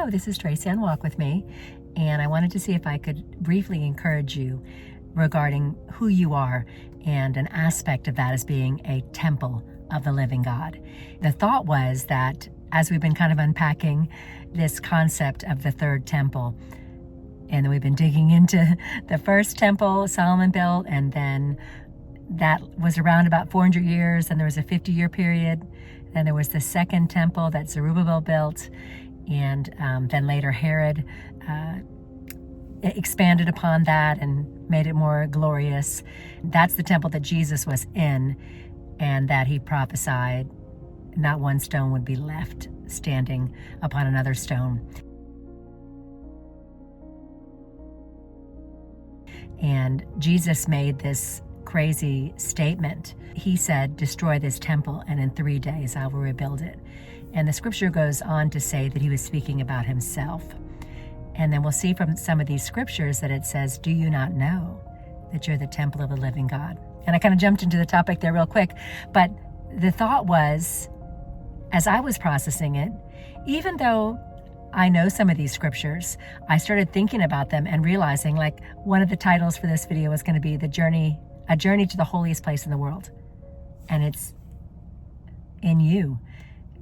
Hello, this is Tracy on Walk With Me, and I wanted to see if I could briefly encourage you regarding who you are and an aspect of that as being a temple of the living God. The thought was that as we've been kind of unpacking this concept of the third temple, and then we've been digging into the first temple Solomon built, and then that was around about 400 years, and there was a 50-year period. Then there was the second temple that Zerubbabel built, and then later Herod expanded upon that and made it more glorious. That's the temple that Jesus was in, and that he prophesied not one stone would be left standing upon another stone. And Jesus made this crazy statement. He said, destroy this temple, and in 3 days I will rebuild it. And the scripture goes on to say that he was speaking about himself. And then we'll see from some of these scriptures that it says, do you not know that you're the temple of the living God? And I kind of jumped into the topic there real quick, but the thought was, as I was processing it, even though I know some of these scriptures, I started thinking about them and realizing, like, one of the titles for this video is going to be a journey to the holiest place in the world. And it's in you,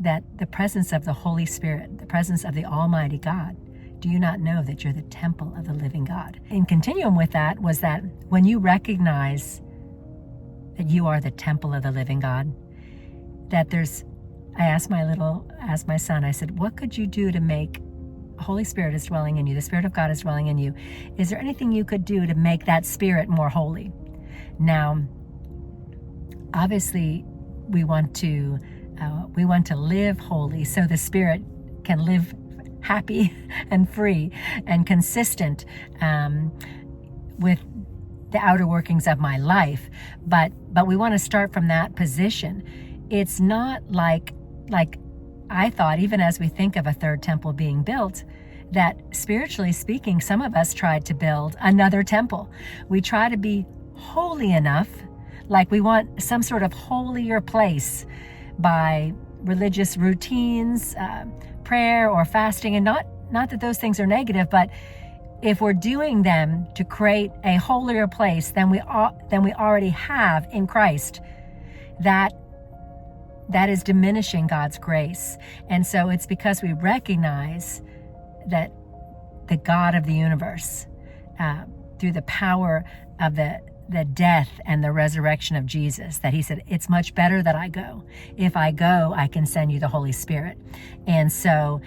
that the presence of the Holy Spirit, the presence of the Almighty God. Do you not know that you're the temple of the living God? In continuum with that was that when you recognize that you are the temple of the living God, that I asked my son, I said, what could you do to make Holy Spirit is dwelling in you, the Spirit of God is dwelling in you. Is there anything you could do to make that Spirit more holy? Now, obviously, we want to live holy so the Spirit can live happy and free and consistent with the outer workings of my life. But we want to start from that position. It's not like I thought, even as we think of a third temple being built, that spiritually speaking, some of us tried to build another temple. We try to be holy enough, like we want some sort of holier place by religious routines, prayer or fasting, and not that those things are negative, but if we're doing them to create a holier place than we already have in Christ, that is diminishing God's grace. And so it's because we recognize that the God of the universe, through the power of the death and the resurrection of Jesus, that he said, it's much better that I go. If I go, I can send you the Holy Spirit. And so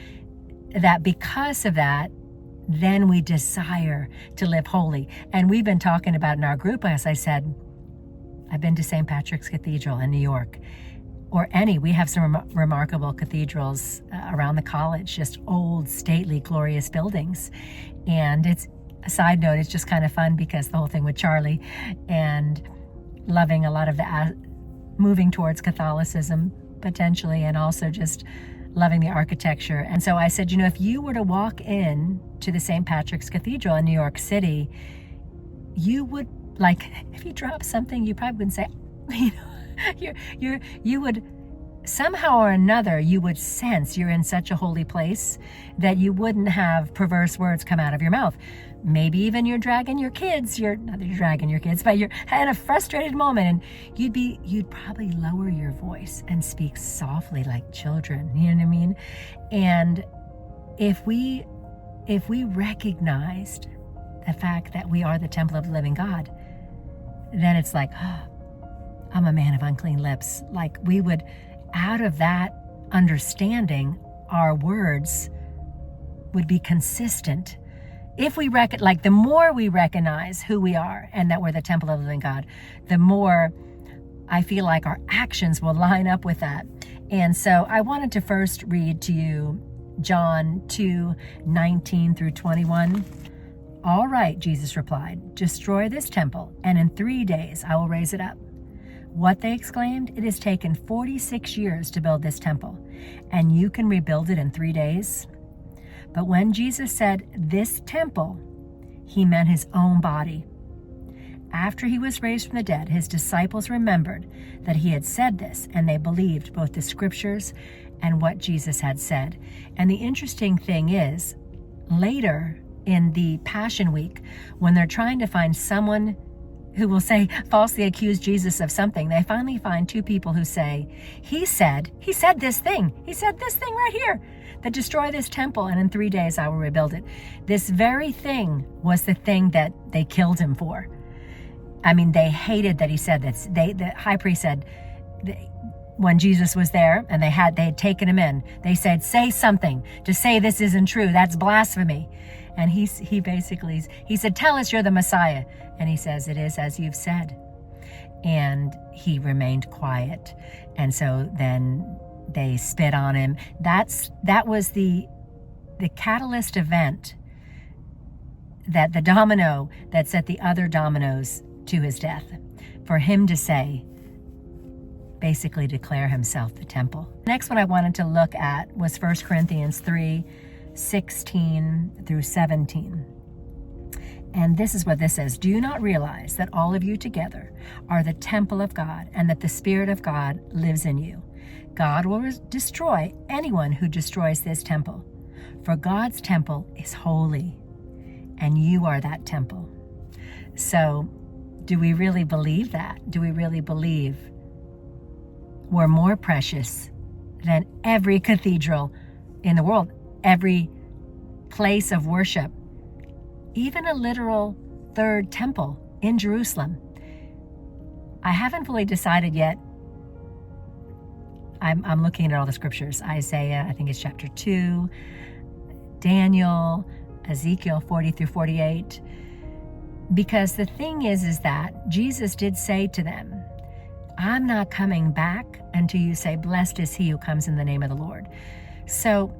that because of that, then we desire to live holy. And we've been talking about in our group, as I said, I've been to St. Patrick's Cathedral in New York, we have some remarkable cathedrals around the college, just old, stately, glorious buildings. And it's a side note, it's just kind of fun because the whole thing with Charlie and loving a lot of moving towards Catholicism potentially, and also just loving the architecture. And so I said, if you were to walk in to the St. Patrick's Cathedral in New York City, you would, if you drop something, you probably wouldn't say, you would somehow or another, you would sense you're in such a holy place that you wouldn't have perverse words come out of your mouth. Maybe even you're dragging your kids. Not that you're dragging your kids, but you're in a frustrated moment, and you'd probably lower your voice and speak softly like children. You know what I mean? And if we recognized the fact that we are the temple of the living God, then it's like, I'm a man of unclean lips. Like, we would, out of that understanding, our words would be consistent. If we the more we recognize who we are and that we're the temple of the living God, the more I feel like our actions will line up with that. And so I wanted to first read to you John 2:19 through 21. All right, Jesus replied, destroy this temple, and in 3 days I will raise it up. What, they exclaimed, it has taken 46 years to build this temple, and you can rebuild it in 3 days? But when Jesus said this temple, he meant his own body. After he was raised from the dead, his disciples remembered that he had said this, and they believed both the scriptures and what Jesus had said. And the interesting thing is, later in the Passion Week, when they're trying to find someone who will say, falsely accuse Jesus of something, they finally find two people who say, he said this thing right here, that destroy this temple and in 3 days I will rebuild it. This very thing was the thing that they killed him for. I mean, they hated that he said this. The high priest said, when Jesus was there and they had taken him in, they said, say something to say this isn't true. That's blasphemy. And he said, tell us you're the Messiah. And he says, it is as you've said. And he remained quiet. And so then they spit on him. That was the catalyst event, that the domino that set the other dominoes to his death, for him to say, basically declare himself the temple. Next one I wanted to look at was 1 Corinthians 3:16 through 17. And this is what this says. Do you not realize that all of you together are the temple of God, and that the Spirit of God lives in you? God will destroy anyone who destroys this temple. For God's temple is holy, and you are that temple. So, do we really believe that? Do we really believe we're more precious than every cathedral in the world, every place of worship, even a literal third temple in Jerusalem? I haven't fully decided yet. I'm looking at all the scriptures. Isaiah, I think it's chapter 2, Daniel, Ezekiel 40 through 48. Because the thing is that Jesus did say to them, I'm not coming back until you say, blessed is he who comes in the name of the Lord. So,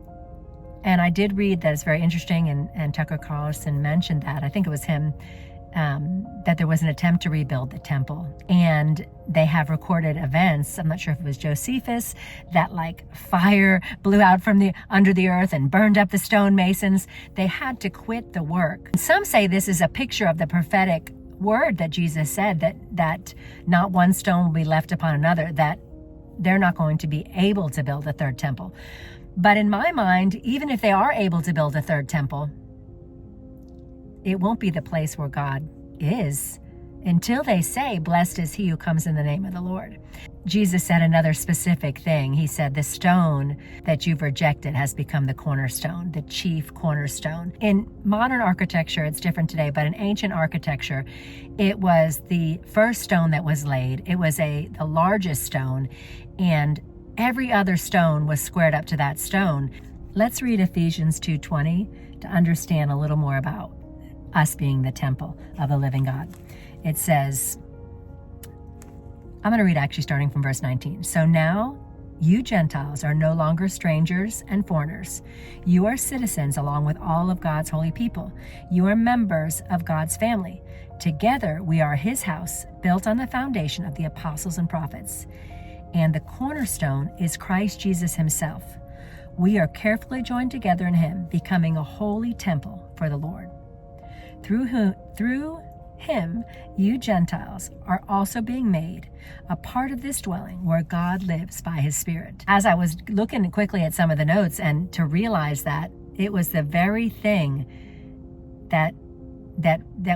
and I did read that it's very interesting, and Tucker Carlson mentioned that, I think it was him, that there was an attempt to rebuild the temple. And they have recorded events, I'm not sure if it was Josephus, that like fire blew out from under the earth and burned up the stonemasons. They had to quit the work. Some say this is a picture of the prophetic word that Jesus said, that not one stone will be left upon another, that they're not going to be able to build a third temple. But in my mind, even if they are able to build a third temple, it won't be the place where God is until they say, blessed is he who comes in the name of the Lord. Jesus said another specific thing. He said, the stone that you've rejected has become the cornerstone, the chief cornerstone. In modern architecture, it's different today, but in ancient architecture, it was the first stone that was laid. It was the largest stone, and every other stone was squared up to that stone. Let's read Ephesians 2:20 to understand a little more about us being the temple of the living God. It says, I'm going to read actually starting from verse 19. So now you Gentiles are no longer strangers and foreigners. You are citizens along with all of God's holy people. You are members of God's family. Together we are his house, built on the foundation of the apostles and prophets. And the cornerstone is Christ Jesus himself. We are carefully joined together in him, becoming a holy temple for the Lord. Through him, you Gentiles are also being made a part of this dwelling where God lives by his Spirit. As I was looking quickly at some of the notes, and to realize that it was the very thing that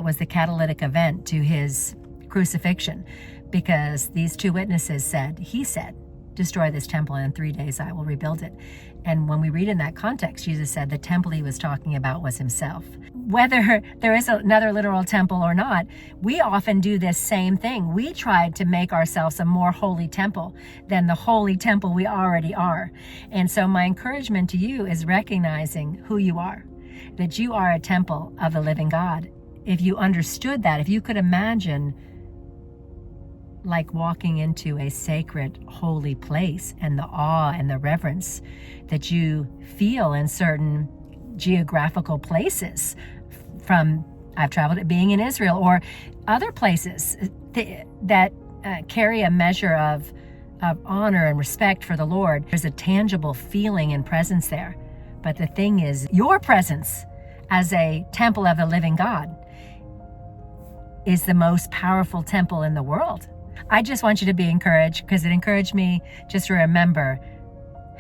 was the catalytic event to his crucifixion, because these two witnesses said, he said, destroy this temple and in 3 days I will rebuild it. And when we read in that context, Jesus said the temple he was talking about was himself. Whether there is another literal temple or not, we often do this same thing. We try to make ourselves a more holy temple than the holy temple we already are. And so my encouragement to you is recognizing who you are, that you are a temple of the living God. If you understood that, if you could imagine like walking into a sacred, holy place, and the awe and the reverence that you feel in certain geographical places. I've traveled at being in Israel or other places that carry a measure of honor and respect for the Lord. There's a tangible feeling and presence there. But the thing is, your presence as a temple of the living God is the most powerful temple in the world. I just want you to be encouraged, because it encouraged me just to remember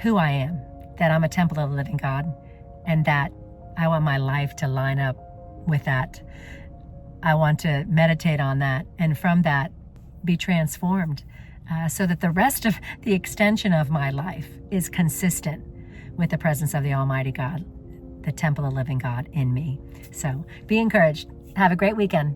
who I am, that I'm a temple of the living God, and that I want my life to line up with that. I want to meditate on that, and from that be transformed, so that the rest of the extension of my life is consistent with the presence of the Almighty God, the temple of the living God in me. So be encouraged. Have a great weekend.